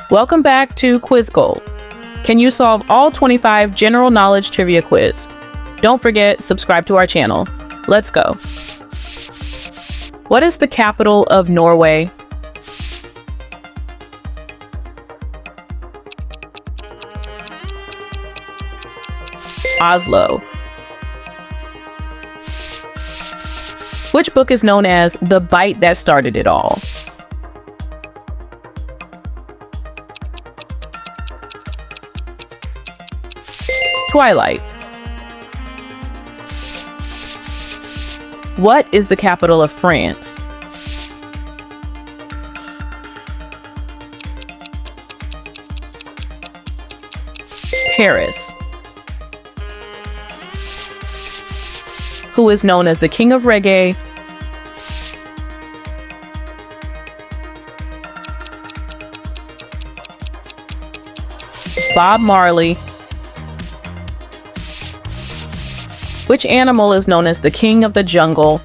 Welcome back to Quiz Gold. Can you solve all 25 general knowledge trivia quiz? Don't forget, subscribe to our channel. Let's go. What is the capital of Norway? Oslo. Which book is known as The Bite That Started It All? Twilight. What is the capital of France? Paris. Who is known as the King of Reggae? Bob Marley. Which animal is known as the King of the Jungle?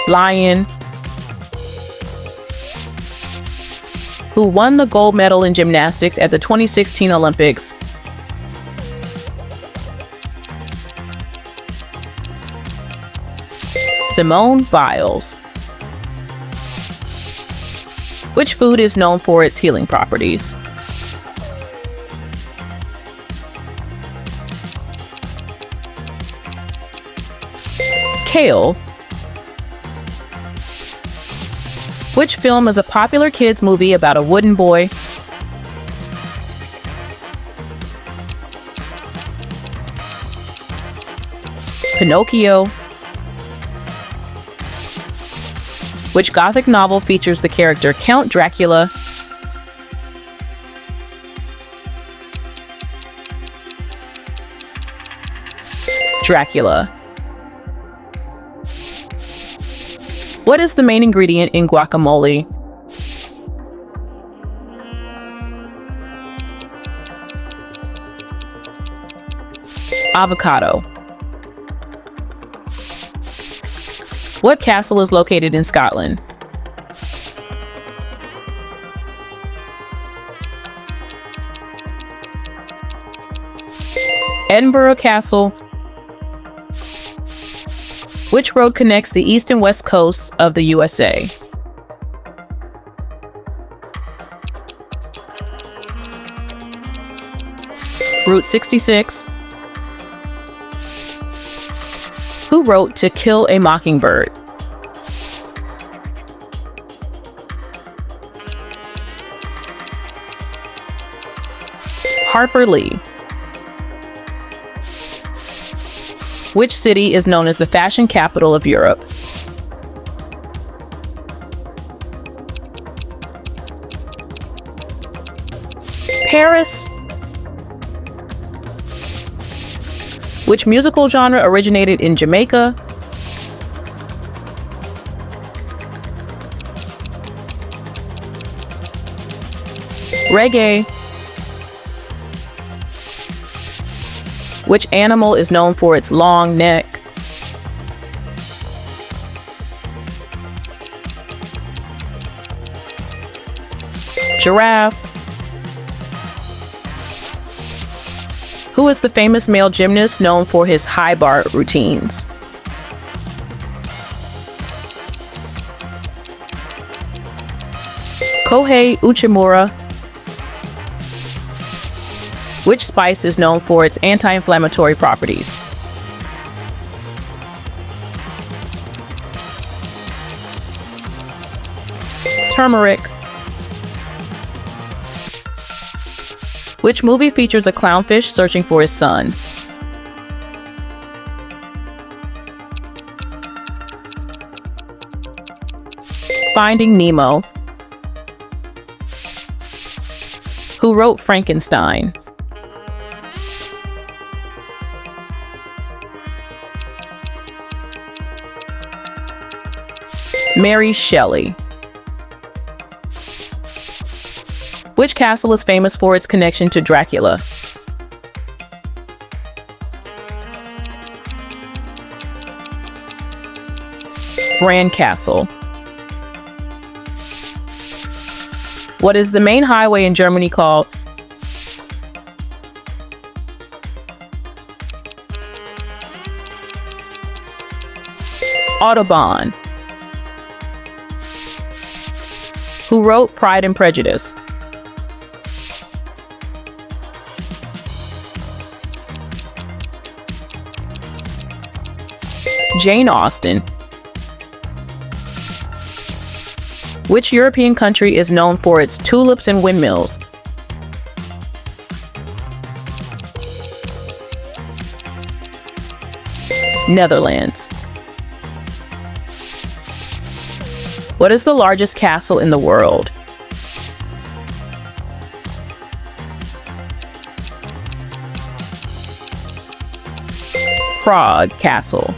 Lion. Who won the gold medal in gymnastics at the 2016 Olympics? Simone Biles. Which food is known for its healing properties? Kale. Which film is a popular kids movie about a wooden boy? Pinocchio. Which Gothic novel features the character Count Dracula? Dracula. What is the main ingredient in guacamole? Avocado. What castle is located in Scotland? Edinburgh Castle. Which road connects the east and west coasts of the USA? Route 66. Who wrote To Kill a Mockingbird? Harper Lee. Which city is known as the fashion capital of Europe? Paris. Which musical genre originated in Jamaica? Reggae. Which animal is known for its long neck? Giraffe. Who is the famous male gymnast known for his high bar routines? Kohei Uchimura. Which spice is known for its anti-inflammatory properties? Turmeric. Which movie features a clownfish searching for his son? Finding Nemo. Who wrote Frankenstein? Mary Shelley. Which castle is famous for its connection to Dracula? Brand Castle. What is the main highway in Germany called? Autobahn. Who wrote Pride and Prejudice? Jane Austen. Which European country is known for its tulips and windmills? Netherlands. What is the largest castle in the world? Prague Castle.